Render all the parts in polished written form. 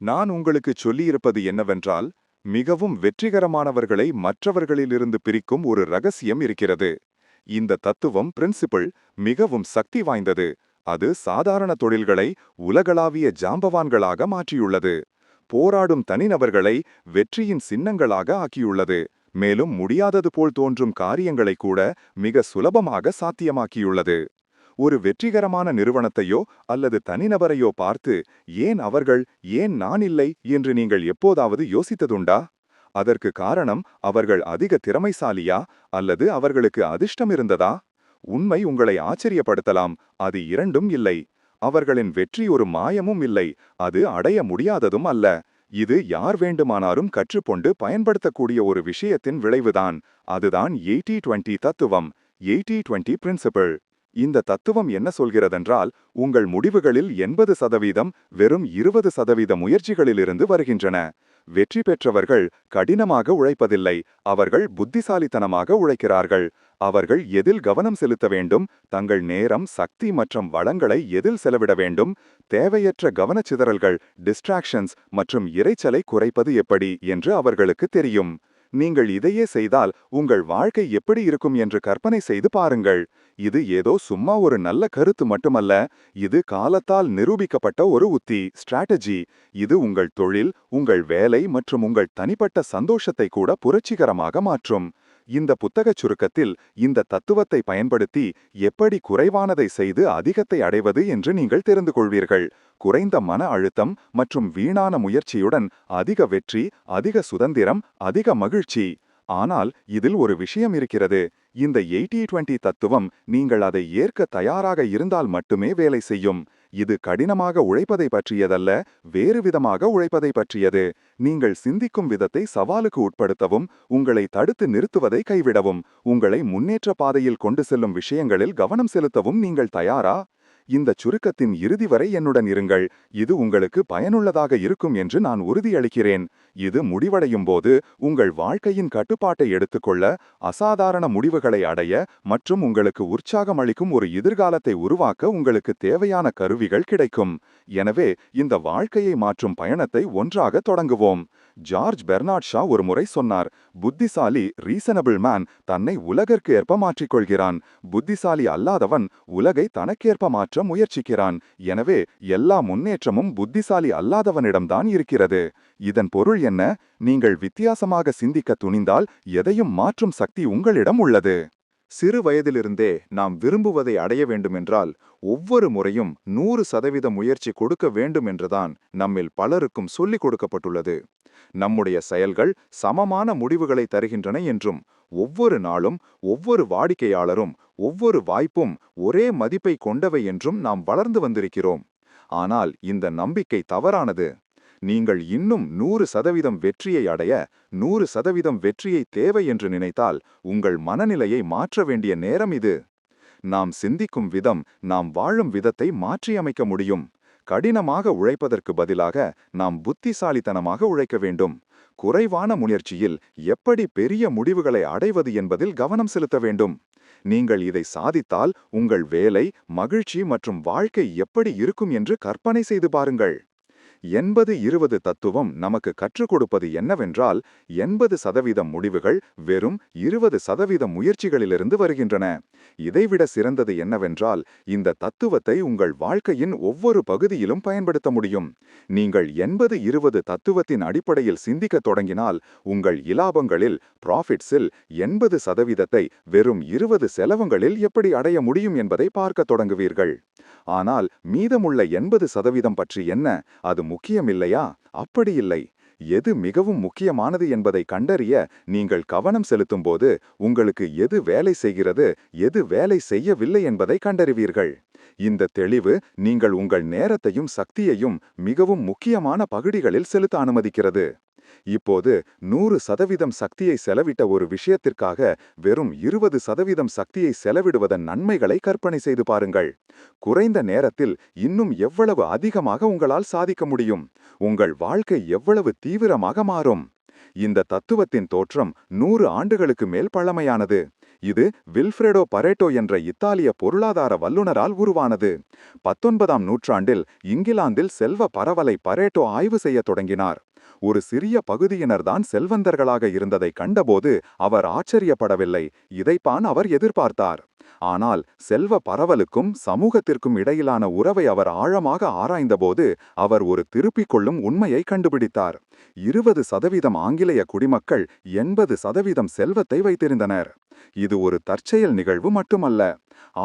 நான் உங்களுக்கு சொல்லியிருப்பது என்னவென்றால், மிகவும் வெற்றிகரமானவர்களை மற்றவர்களிலிருந்து பிரிக்கும் ஒரு ரகசியம் இருக்கிறது. இந்த தத்துவம் பிரின்சிபிள் மிகவும் சக்தி வாய்ந்தது. அது சாதாரண தொழில்களை உலகளாவிய ஜாம்பவான்களாக மாற்றியுள்ளது. போராடும் தனிநபர்களை வெற்றியின் சின்னங்களாக ஆக்கியுள்ளது. மேலும் முடியாதது போல் தோன்றும் காரியங்களை கூட மிக சுலபமாக சாத்தியமாக்கியுள்ளது. ஒரு வெற்றிகரமான நிறுவனத்தையோ அல்லது தனிநபரையோ பார்த்து ஏன் அவர்கள், ஏன் நான் இல்லை என்று நீங்கள் எப்போதாவது யோசித்ததுண்டா? அதற்கு காரணம் அவர்கள் அதிக திறமைசாலியா அல்லது அவர்களுக்கு அதிர்ஷ்டம் இருந்ததா? உண்மை உங்களை ஆச்சரியப்படுத்தலாம், அது இரண்டும் இல்லை. அவர்களின் வெற்றி ஒரு மாயமும் இல்லை, அது அடைய முடியாததும் அல்ல. இது யார் வேண்டுமானாலும் கற்றுக்கொண்டு பயன்படுத்தக்கூடிய ஒரு விஷயத்தின் விளைவுதான். அதுதான் 80-20 தத்துவம், 80-20 பிரின்சிபிள். இந்த தத்துவம் என்ன சொல்கிறதென்றால், உங்கள் முடிவுகளில் 80% வெறும் 20% முயற்சிகளிலிருந்து வருகின்றன. வெற்றி பெற்றவர்கள் கடினமாக உழைப்பதில்லை, அவர்கள் புத்திசாலித்தனமாக உழைக்கிறார்கள். அவர்கள் எதில் கவனம் செலுத்த வேண்டும், தங்கள் நேரம், சக்தி மற்றும் வளங்களை எதில் செலவிட வேண்டும், தேவையற்ற கவனச்சிதறல்கள், டிஸ்ட்ராக்ஷன்ஸ் மற்றும் இரைச்சலை குறைப்பது எப்படி என்று அவர்களுக்கு தெரியும். நீங்கள் இதையே செய்தால் உங்கள் வாழ்க்கை எப்படி இருக்கும் என்று கற்பனை செய்து பாருங்கள். இது ஏதோ சும்மா ஒரு நல்ல கருத்து மட்டுமல்ல, இது காலத்தால் நிரூபிக்கப்பட்ட ஒரு உத்தி, ஸ்ட்ராட்டஜி. இது உங்கள் தொழில், உங்கள் வேலை மற்றும் உங்கள் தனிப்பட்ட சந்தோஷத்தை கூட புரட்சிகரமாக மாற்றும். இந்த புத்தகச் சுருக்கத்தில் இந்த தத்துவத்தை பயன்படுத்தி எப்படி குறைவானதை செய்து அதிகத்தை அடைவது என்று நீங்கள் தெரிந்து கொள்வீர்கள். குறைந்த மன அழுத்தம் மற்றும் வீணான முயற்சியுடன் அதிக வெற்றி, அதிக சுதந்திரம், அதிக மகிழ்ச்சி. ஆனால் இதில் ஒரு விஷயம் இருக்கிறது. இந்த 80-20 தத்துவம் நீங்கள் அதை ஏற்க தயாராக இருந்தால் மட்டுமே வேலை செய்யும். இது கடினமாக உழைப்பதை பற்றியதல்ல, வேறு விதமாக உழைப்பதை பற்றியது. நீங்கள் சிந்திக்கும் விதத்தை சவாலுக்கு உட்படுத்தவும், உங்களை தடுத்து நிறுத்துவதை கைவிடவும், உங்களை முன்னேற்ற பாதையில் கொண்டு செல்லும் விஷயங்களில் கவனம் செலுத்தவும் நீங்கள் தயாரா? இந்த சுருக்கத்தின் இறுதி வரை என்னுடன் இருங்கள். இது உங்களுக்கு பயனுள்ளதாக இருக்கும் என்று நான் உறுதியளிக்கிறேன். இது முடிவடையும் போது உங்கள் வாழ்க்கையின் கட்டுப்பாட்டை எடுத்துக்கொள்ள, அசாதாரண முடிவுகளை அடைய மற்றும் உங்களுக்கு உற்சாகம் அளிக்கும் ஒரு எதிர்காலத்தை உருவாக்க உங்களுக்கு தேவையான கருவிகள் கிடைக்கும். எனவே இந்த வாழ்க்கையை மாற்றும் பயணத்தை ஒன்றாக தொடங்குவோம். ஜார்ஜ் பெர்னார்ட் ஷா ஒரு முறை சொன்னார், புத்திசாலி ரீசனபிள் மேன் தன்னை உலகிற்கு ஏற்ப மாற்றிக்கொள்கிறான். புத்திசாலி அல்லாதவன் உலகை தனக்கேற்ப மாற்ற முயற்சிக்கிறான். எனவே எல்லா முன்னேற்றமும் புத்திசாலி அல்லாதவனிடம்தான் இருக்கிறது. இதன் பொருள் என்ன? நீங்கள் வித்தியாசமாக சிந்திக்க துணிந்தால் எதையும் மாற்றும் சக்தி உங்களிடம் உள்ளது. சிறு வயதிலிருந்தே நாம் விரும்புவதை அடைய வேண்டுமென்றால் ஒவ்வொரு முறையும் 100% முயற்சி கொடுக்க வேண்டும் என்றுதான் நம்மில் பலருக்கும் சொல்லிக் கொடுக்கப்பட்டுள்ளது. நம்முடைய செயல்கள் சமமான முடிவுகளை தருகின்றன என்றும், ஒவ்வொரு நாளும், ஒவ்வொரு வாடிக்கையாளரும், ஒவ்வொரு வாய்ப்பும் ஒரே மதிப்பை கொண்டவை என்றும் நாம் வளர்ந்து வந்திருக்கிறோம். ஆனால் இந்த நம்பிக்கை தவறானது. நீங்கள் இன்னும் 100% வெற்றியை அடைய 100% வெற்றியை தேவை என்று நினைத்தால் உங்கள் மனநிலையை மாற்ற வேண்டிய நேரம் இது. நாம் சிந்திக்கும் விதம் நாம் வாழும் விதத்தை மாற்றியமைக்க முடியும். கடினமாக உழைப்பதற்கு பதிலாக நாம் புத்திசாலித்தனமாக உழைக்க வேண்டும். குறைவான முயற்சியில் எப்படி பெரிய முடிவுகளை அடைவது என்பதில் கவனம் செலுத்த வேண்டும். நீங்கள் இதை சாதித்தால் உங்கள் வேலை, மகிழ்ச்சி மற்றும் வாழ்க்கை எப்படி இருக்கும் என்று கற்பனை செய்து பாருங்கள். 80-20 தத்துவம் நமக்கு கற்றுக் கொடுப்பது என்னவென்றால், 80% முடிவுகள் வெறும் 20% முயற்சிகளிலிருந்து வருகின்றன. இதைவிட சிறந்தது என்னவென்றால், இந்த தத்துவத்தை உங்கள் வாழ்க்கையின் ஒவ்வொரு பகுதியிலும் பயன்படுத்த முடியும். நீங்கள் 80-20 தத்துவத்தின் அடிப்படையில் சிந்திக்க தொடங்கினால், உங்கள் இலாபங்களில், ப்ராஃபிட்ஸில் 80%-ஐ வெறும் 20 செலவுகளில் எப்படி அடைய முடியும் என்பதை பார்க்க தொடங்குவீர்கள். ஆனால் மீதமுள்ள 80% பற்றி என்ன? அது முக்கியமில்லையா? அப்படி இல்லை. எது மிகவும் முக்கியமானது என்பதை கண்டறிய நீங்கள் கவனம் செலுத்தும்போது உங்களுக்கு எது வேலை செய்கிறது, எது வேலை செய்யவில்லை என்பதை கண்டறிவீர்கள். இந்த தெளிவு நீங்கள் உங்கள் நேரத்தையும் சக்தியையும் மிகவும் முக்கியமான பகுதிகளில் செலுத்த அனுமதிக்கிறது. இப்போது 100% சக்தியை செலவிட்ட ஒரு விஷயத்திற்காக வெறும் 20% சக்தியை செலவிடுவதன் நன்மைகளை கற்பனை செய்து பாருங்கள். குறைந்த நேரத்தில் இன்னும் எவ்வளவு அதிகமாக உங்களால் சாதிக்க முடியும்? உங்கள் வாழ்க்கை எவ்வளவு தீவிரமாக மாறும்? இந்த தத்துவத்தின் தோற்றம் 100 ஆண்டுகளுக்கு மேல் பழமையானது. இது வில்ஃப்ரெடோ பரேட்டோ என்ற இத்தாலிய பொருளாதார வல்லுநரால் உருவானது. 19ஆம் நூற்றாண்டில் இங்கிலாந்தில் செல்வ பரவலை பரேட்டோ ஆய்வு செய்யத் தொடங்கினார். ஒரு சிறிய பகுதியினர்தான் செல்வந்தர்களாக இருந்ததை கண்டபோது அவர் ஆச்சரியப்படவில்லை. இதைத்தான் அவர் எதிர்பார்த்தார். ஆனால் செல்வ பரவலுக்கும் சமூகத்திற்கும் இடையிலான உறவை அவர் ஆழமாக ஆராய்ந்தபோது அவர் ஒரு திருப்பிக் கொள்ளும் உண்மையை கண்டுபிடித்தார். 20% ஆங்கிலேய குடிமக்கள் 80% செல்வத்தை வைத்திருந்தனர். இது ஒரு தற்செயல் நிகழ்வு மட்டுமல்ல.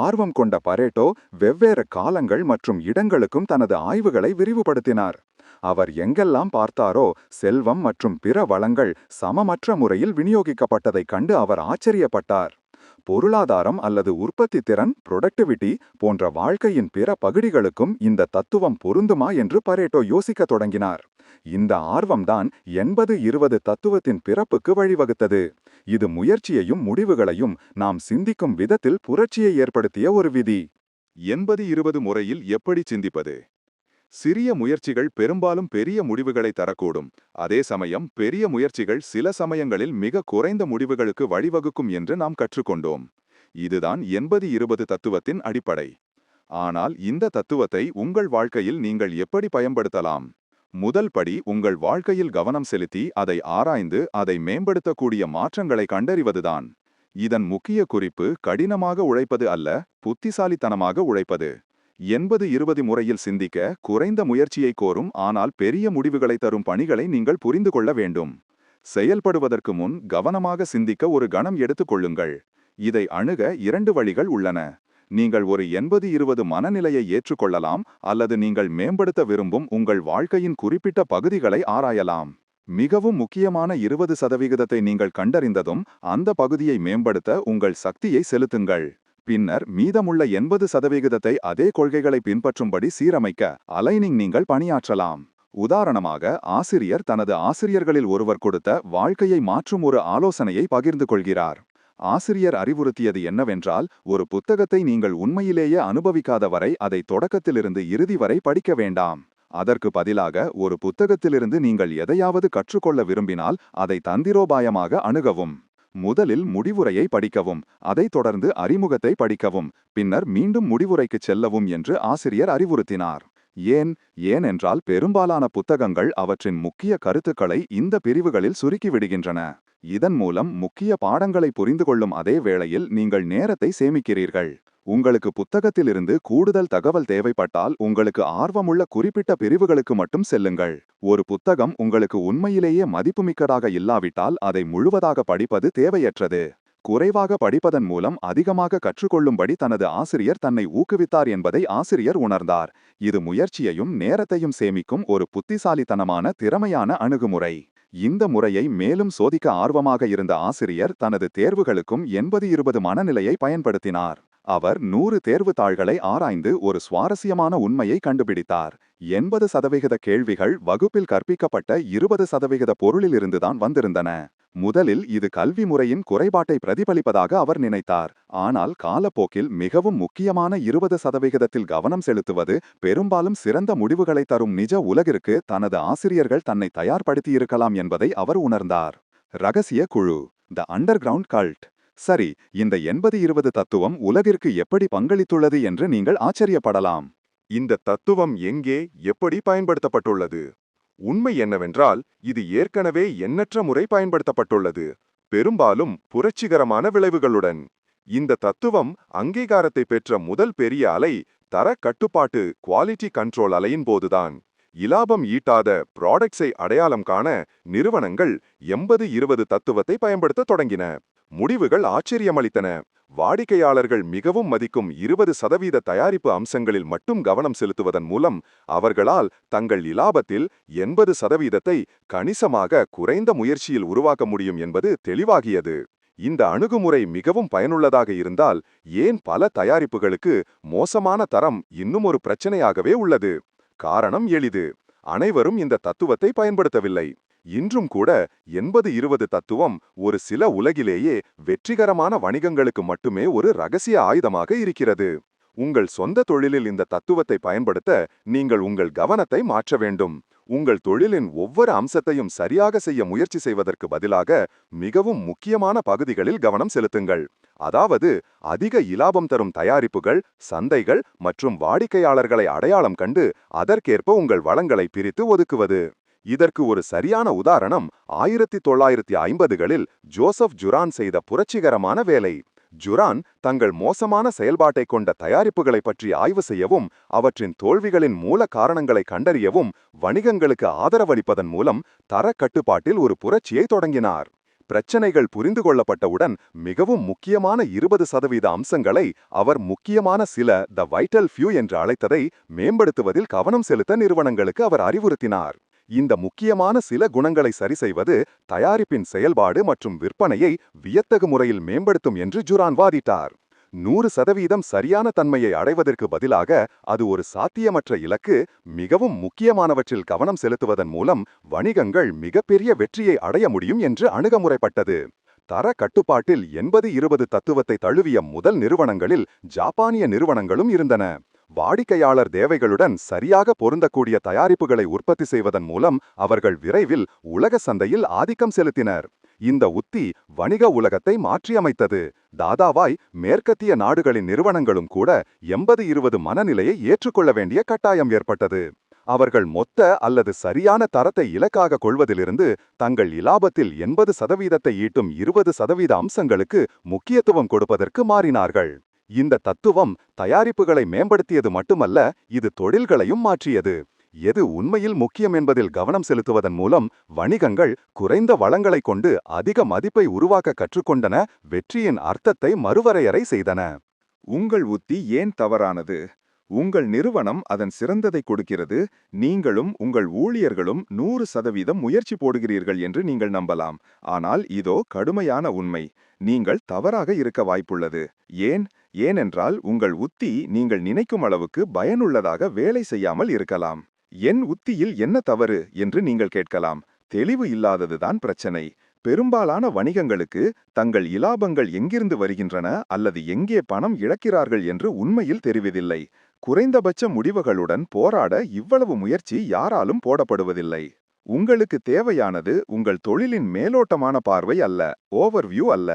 ஆர்வம் கொண்ட பரேட்டோ வெவ்வேறு காலங்கள் மற்றும் இடங்களுக்கும் தனது ஆய்வுகளை விரிவுபடுத்தினார். அவர் எங்கெல்லாம் பார்த்தாரோ செல்வம் மற்றும் பிற வளங்கள் சமமற்ற முறையில் விநியோகிக்கப்பட்டதைக் கண்டு அவர் ஆச்சரியப்பட்டார். பொருளாதாரம் அல்லது உற்பத்தி திறன் புரொடக்டிவிட்டி போன்ற வாழ்க்கையின் பிற பகுதிகளுக்கும் இந்த தத்துவம் பொருந்துமா என்று பரேட்டோ யோசிக்கத் தொடங்கினார். இந்த ஆர்வம்தான் 80-20 தத்துவத்தின் பிறப்புக்கு வழிவகுத்தது. இது முயற்சியையும் முடிவுகளையும் நாம் சிந்திக்கும் விதத்தில் புரட்சியை ஏற்படுத்திய ஒரு விதி. 80-20 முறையில் எப்படி சிந்திப்பது? சிறிய முயற்சிகள் பெரும்பாலும் பெரிய முடிவுகளை தரக்கூடும். அதே சமயம் பெரிய முயற்சிகள் சில சமயங்களில் மிக குறைந்த முடிவுகளுக்கு வழிவகுக்கும் என்று நாம் கற்றுக்கொண்டோம். இதுதான் 80-20 தத்துவத்தின் அடிப்படை. ஆனால் இந்த தத்துவத்தை உங்கள் வாழ்க்கையில் நீங்கள் எப்படி பயன்படுத்தலாம்? முதல் படி உங்கள் வாழ்க்கையில் கவனம் செலுத்தி அதை ஆராய்ந்து அதை மேம்படுத்தக்கூடிய மாற்றங்களை கண்டறிவதுதான். இதன் முக்கிய குறிப்பு கடினமாக உழைப்பது அல்ல, புத்திசாலித்தனமாக உழைப்பது. 80-20 முறையில் சிந்திக்க குறைந்த முயற்சியை கோரும் ஆனால் பெரிய முடிவுகளை தரும் பணிகளை நீங்கள் புரிந்து கொள்ள வேண்டும். செயல்படுவதற்கு முன் கவனமாக சிந்திக்க ஒரு கணம் எடுத்துக்கொள்ளுங்கள். இதை அணுக 2 வழிகள் உள்ளன. நீங்கள் ஒரு 80-20 மனநிலையை ஏற்றுக்கொள்ளலாம் அல்லது நீங்கள் மேம்படுத்த விரும்பும் உங்கள் வாழ்க்கையின் குறிப்பிட்ட பகுதிகளை ஆராயலாம். மிகவும் முக்கியமான 20%ஐ நீங்கள் கண்டறிந்ததும் அந்த பகுதியை மேம்படுத்த உங்கள் சக்தியை செலுத்துங்கள். பின்னர் மீதமுள்ள 80%ஐ அதே கொள்கைகளை பின்பற்றும்படி சீரமைக்க அலைனிங் நீங்கள் பணியாற்றலாம். உதாரணமாக, ஆசிரியர் தனது ஆசிரியர்களில் ஒருவர் கொடுத்த வாழ்க்கையை மாற்றும் ஒரு ஆலோசனையை பகிர்ந்து கொள்கிறார். ஆசிரியர் அறிவுறுத்தியது என்னவென்றால், ஒரு புத்தகத்தை நீங்கள் உண்மையிலேயே அனுபவிக்காத வரை அதை தொடக்கத்திலிருந்து இறுதி வரை படிக்க வேண்டாம். அதற்கு பதிலாக ஒரு புத்தகத்திலிருந்து நீங்கள் எதையாவது கற்றுக்கொள்ள விரும்பினால் அதை தந்திரோபாயமாக அணுகவும். முதலில் முடிவுரையை படிக்கவும், அதைத் தொடர்ந்து அறிமுகத்தை படிக்கவும், பின்னர் மீண்டும் முடிவுரைக்குச் செல்லவும் என்று ஆசிரியர் அறிவுறுத்தினார். ஏனென்றால் பெரும்பாலான புத்தகங்கள் அவற்றின் முக்கிய கருத்துக்களை இந்த பிரிவுகளில் சுருக்கிவிடுகின்றன. இதன் மூலம் முக்கிய பாடங்களை புரிந்து கொள்ளும் அதே வேளையில் நீங்கள் நேரத்தை சேமிக்கிறீர்கள். உங்களுக்கு புத்தகத்திலிருந்து கூடுதல் தகவல் தேவைப்பட்டால் உங்களுக்கு ஆர்வமுள்ள குறிப்பிட்ட பிரிவுகளுக்கு மட்டும் செல்லுங்கள். ஒரு புத்தகம் உங்களுக்கு உண்மையிலேயே மதிப்புமிக்கதாக இல்லாவிட்டால் அதை முழுவதாக படிப்பது தேவையற்றது. குறைவாக படிப்பதன் மூலம் அதிகமாக கற்றுக்கொள்ளும்படி தனது ஆசிரியர் தன்னை ஊக்குவித்தார் என்பதை ஆசிரியர் உணர்ந்தார். இது முயற்சியையும் நேரத்தையும் சேமிக்கும் ஒரு புத்திசாலித்தனமான திறமையான அணுகுமுறை. இந்த முறையை மேலும் சோதிக்க ஆர்வமாக இருந்த ஆசிரியர் தனது தேர்வுகளுக்கும் 80-20 மனநிலையை பயன்படுத்தினார். அவர் 100 தேர்வு தாள்களை ஆராய்ந்து ஒரு சுவாரஸ்யமான உண்மையை கண்டுபிடித்தார். 80% கேள்விகள் வகுப்பில் கற்பிக்கப்பட்ட 20% பொருளிலிருந்துதான் வந்திருந்தன. முதலில் இது கல்வி முறையின் குறைபாட்டை பிரதிபலிப்பதாக அவர் நினைத்தார். ஆனால் காலப்போக்கில் மிகவும் முக்கியமான 20%த்தில் கவனம் செலுத்துவது பெரும்பாலும் சிறந்த முடிவுகளை தரும் நிஜ உலகிற்கு தனது ஆசிரியர்கள் தன்னை தயார்படுத்தியிருக்கலாம் என்பதை அவர் உணர்ந்தார். ரகசிய குழு, த அண்டர்கிரவுண்ட் கல்ட். சரி, இந்த 80-20 தத்துவம் உலகிற்கு எப்படி பங்களித்துள்ளது என்று நீங்கள் ஆச்சரியப்படலாம். இந்த தத்துவம் எங்கே, எப்படி பயன்படுத்தப்பட்டுள்ளது? உண்மை என்னவென்றால், இது ஏற்கனவே எண்ணற்ற முறை பயன்படுத்தப்பட்டுள்ளது, பெரும்பாலும் புரட்சிகரமான விளைவுகளுடன். இந்த தத்துவம் அங்கீகாரத்தை பெற்ற முதல் பெரிய அலை தர கட்டுப்பாட்டு குவாலிட்டி கண்ட்ரோல் அலையின் போதுதான். இலாபம் ஈட்டாத ப்ராடக்ட்ஸை அடையாளம் காண நிறுவனங்கள் 80-20 தத்துவத்தை பயன்படுத்த தொடங்கின. முடிவுகள் ஆச்சரியமளித்தன. வாடிக்கையாளர்கள் மிகவும் மதிக்கும் 20% தயாரிப்பு அம்சங்களில் மட்டும் கவனம் செலுத்துவதன் மூலம் அவர்களால் தங்கள் இலாபத்தில் 80%ஐ கணிசமாக குறைந்த முயற்சியில் உருவாக்க முடியும் என்பது தெளிவாகியது. இந்த அணுகுமுறை மிகவும் பயனுள்ளதாக இருந்தால் ஏன் பல தயாரிப்புகளுக்கு மோசமான தரம் இன்னும் ஒரு பிரச்சனையாகவே உள்ளது? காரணம் எளிது. அனைவரும் இந்த தத்துவத்தை பயன்படுத்தவில்லை. இன்றும் கூட 80-20 தத்துவம் ஒரு சில உலகிலேயே வெற்றிகரமான வணிகங்களுக்கு மட்டுமே ஒரு ரகசிய ஆயுதமாக இருக்கிறது. உங்கள் சொந்த தொழிலில் இந்த தத்துவத்தை பயன்படுத்த நீங்கள் உங்கள் கவனத்தை மாற்ற வேண்டும். உங்கள் தொழிலின் ஒவ்வொரு அம்சத்தையும் சரியாக செய்ய முயற்சி செய்வதற்கு பதிலாக மிகவும் முக்கியமான பகுதிகளில் கவனம் செலுத்துங்கள். அதாவது அதிக இலாபம் தரும் தயாரிப்புகள், சந்தைகள் மற்றும் வாடிக்கையாளர்களை அடையாளம் கண்டு அதற்கேற்ப உங்கள் வளங்களை பிரித்து ஒதுக்குவது. இதற்கு ஒரு சரியான உதாரணம் 1950களில் ஜோசப் ஜுரான் செய்த புரட்சிகரமான வேலை. ஜுரான் தங்கள் மோசமான செயல்பாட்டை கொண்ட தயாரிப்புகளை பற்றி ஆய்வு செய்யவும், அவற்றின் தோல்விகளின் மூல காரணங்களை கண்டறியவும், வணிகங்களுக்கு ஆதரவளிப்பதன் மூலம் தர கட்டுப்பாட்டில் ஒரு புரட்சியை தொடங்கினார். பிரச்சனைகள் புரிந்து கொள்ளப்பட்டவுடன் மிகவும் முக்கியமான 20% அம்சங்களை அவர் முக்கியமான சில த வைட்டல் ஃபியூ என்று அழைத்ததை மேம்படுத்துவதில் கவனம் செலுத்த நிறுவனங்களுக்கு அவர் அறிவுறுத்தினார். இந்த முக்கியமான சில குணங்களை சரிசெய்வது தயாரிப்பின் செயல்பாடு மற்றும் விற்பனையை வியத்தகு முறையில் மேம்படுத்தும் என்று ஜுரான் வாதிட்டார். 100% சரியான தன்மையை அடைவதற்கு பதிலாக அது ஒரு சாத்தியமற்ற இலக்கு, மிகவும் முக்கியமானவற்றில் கவனம் செலுத்துவதன் மூலம் வணிகங்கள் மிகப்பெரிய வெற்றியை அடைய முடியும் என்று அணுகுமுறைப்பட்டது. தர கட்டுப்பாட்டில் 80-20 தத்துவத்தை தழுவிய முதல் நிறுவனங்களில் ஜப்பானிய நிறுவனங்களும் இருந்தன. வாடிக்கையாளர் தேவைகளுடன் சரியாக பொருந்தக்கூடிய தயாரிப்புகளை உற்பத்தி செய்வதன் மூலம் அவர்கள் விரைவில் உலக சந்தையில் ஆதிக்கம் செலுத்தினர். இந்த உத்தி வணிக உலகத்தை மாற்றியமைத்தது. தாதாவாய் மேற்கத்திய நாடுகளின் நிறுவனங்களும் கூட 80-20 மனநிலையை ஏற்றுக்கொள்ள வேண்டிய கட்டாயம் ஏற்பட்டது. அவர்கள் மொத்த அல்லது சரியான தரத்தை இலக்காக கொள்வதிலிருந்து தங்கள் இலாபத்தில் 80% ஈட்டும் 20% அம்சங்களுக்கு முக்கியத்துவம் கொடுப்பதற்கு மாறினார்கள். இந்த தத்துவம் தயாரிப்புகளை மேம்படுத்தியது மட்டுமல்ல, இது தொழில்களையும் மாற்றியது. எது உண்மையில் முக்கியம் என்பதில் கவனம் செலுத்துவதன் மூலம் வணிகங்கள் குறைந்த வளங்களை கொண்டு அதிக மதிப்பை உருவாக்க கற்றுக்கொண்டன, வெற்றியின் அர்த்தத்தை மறுவரையறை செய்தன. உங்கள் உத்தி ஏன் தவறானது? உங்கள் நிறுவனம் அதன் சிறந்ததை கொடுக்கிறது, நீங்களும் உங்கள் ஊழியர்களும் 100% முயற்சி போடுகிறீர்கள் என்று நீங்கள் நம்பலாம். ஆனால் இதோ கடுமையான உண்மை. நீங்கள் தவறாக இருக்க வாய்ப்புள்ளது. ஏனென்றால் உங்கள் உத்தி நீங்கள் நினைக்கும் அளவுக்கு பயனுள்ளதாக வேலை செய்யாமல் இருக்கலாம். என் உத்தியில் என்ன தவறு என்று நீங்கள் கேட்கலாம். தெளிவு இல்லாததுதான் பிரச்சனை. பெரும்பாலான வணிகங்களுக்கு தங்கள் இலாபங்கள் எங்கிருந்து வருகின்றன அல்லது எங்கே பணம் இழக்கிறார்கள் என்று உண்மையில் தெரிவதில்லை. குறைந்தபட்ச முடிவுகளுடன் போராட இவ்வளவு முயற்சி யாராலும் போடப்படுவதில்லை. உங்களுக்கு தேவையானது உங்கள் தொழிலின் மேலோட்டமான பார்வை அல்ல, ஓவர்வியூ அல்ல,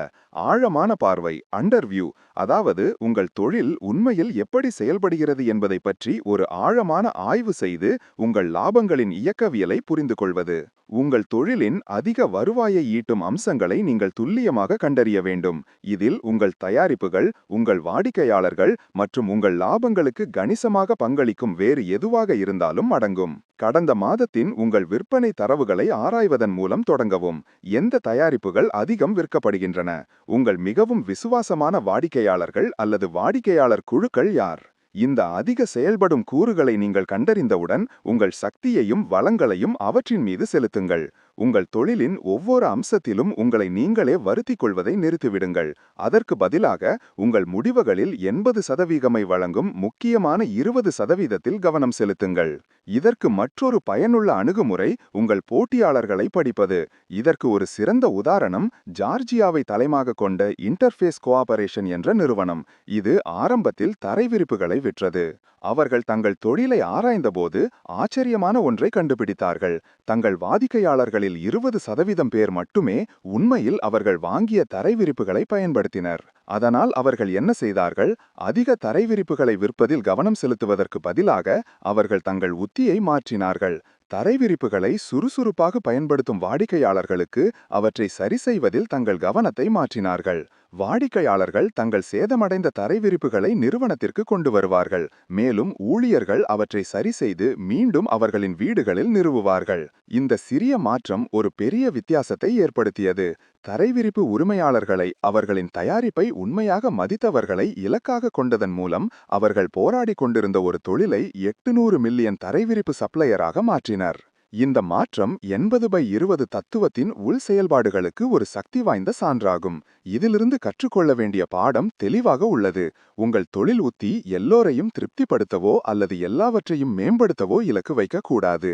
ஆழமான பார்வை, அண்டர்வியூ. அதாவது உங்கள் தொழில் உண்மையில் எப்படி செயல்படுகிறது என்பதை பற்றி ஒரு ஆழமான ஆய்வு செய்து உங்கள் லாபங்களின் இயக்கவியலை புரிந்து கொள்வது. உங்கள் தொழிலின் அதிக வருவாயை ஈட்டும் அம்சங்களை நீங்கள் துல்லியமாக கண்டறிய வேண்டும். இதில் உங்கள் தயாரிப்புகள், உங்கள் வாடிக்கையாளர்கள் மற்றும் உங்கள் லாபங்களுக்கு கணிசமாக பங்களிக்கும் வேறு எதுவாக இருந்தாலும் அடங்கும். கடந்த மாதத்தின் உங்கள் விற்பனை தரவுகளை ஆராய்வதன் மூலம் தொடங்கவும். எந்த தயாரிப்புகள் அதிகம் விற்கப்படுகின்றன? உங்கள் மிகவும் விசுவாசமான வாடிக்கையாளர்கள் அல்லது வாடிக்கையாளர் குழுக்கள் யார்? இந்த அதிக செயல்படும் கூறுகளை நீங்கள் கண்டறிந்தவுடன் உங்கள் சக்தியையும் வளங்களையும் அவற்றின் மீது செலுத்துங்கள். உங்கள் தொழிலின் ஒவ்வொரு அம்சத்திலும் உங்களை நீங்களே வருத்திக் கொள்வதை நிறுத்திவிடுங்கள். அதற்கு பதிலாக உங்கள் முடிவுகளில் 80% வழங்கும் முக்கியமான 20%த்தில் கவனம் செலுத்துங்கள். இதற்கு மற்றொரு பயனுள்ள அணுகுமுறை உங்கள் போட்டியாளர்களை படிப்பது. இதற்கு ஒரு சிறந்த உதாரணம் ஜார்ஜியாவை தலைமாக கொண்ட இன்டர்ஃபேஸ் கோஆபரேஷன் என்ற நிறுவனம். இது ஆரம்பத்தில் தரைவிரிப்புகளை விற்றது. அவர்கள் தங்கள் தொழிலை ஆராய்ந்தபோது ஆச்சரியமான ஒன்றை கண்டுபிடித்தார்கள். தங்கள் வாடிக்கையாளர்களில் 20% பேர் மட்டுமே உண்மையில் அவர்கள் வாங்கிய தரைவிரிப்புகளை பயன்படுத்தினர். அதனால் அவர்கள் என்ன செய்தார்கள்? அதிக தரைவிரிப்புகளை விற்பதில் கவனம் செலுத்துவதற்கு பதிலாக அவர்கள் தங்கள் உத்தியை மாற்றினார்கள். தரைவிரிப்புகளை சுறுசுறுப்பாக பயன்படுத்தும் வாடிக்கையாளர்களுக்கு அவற்றை சரிசெய்வதில் தங்கள் கவனத்தை மாற்றினார்கள். வாடிக்கையாளர்கள் தங்கள் சேதமடைந்த தரைவிரிப்புகளை நிறுவனத்திற்கு கொண்டு வருவார்கள், மேலும் ஊழியர்கள் அவற்றை சரிசெய்து மீண்டும் அவர்களின் வீடுகளில் நிறுவுவார்கள். இந்த சிறிய மாற்றம் ஒரு பெரிய வித்தியாசத்தை ஏற்படுத்தியது. தரைவிரிப்பு உரிமையாளர்களை, அவர்களின் தயாரிப்பை உண்மையாக மதித்தவர்களை இலக்காக கொண்டதன் மூலம் அவர்கள் போராடி கொண்டிருந்த ஒரு தொழிலை 800 மில்லியன் தரைவிரிப்பு சப்ளையராக மாற்றினர். இந்த மாற்றம் 80/20 தத்துவத்தின் உள் செயல்பாடுகளுக்கு ஒரு சக்தி வாய்ந்த சான்றாகும். இதிலிருந்து கற்றுக்கொள்ள வேண்டிய பாடம் தெளிவாக உள்ளது. உங்கள் தொழில் உத்தி எல்லோரையும் திருப்திப்படுத்தவோ அல்லது எல்லாவற்றையும் மேம்படுத்தவோ இலக்கு வைக்கக்கூடாது.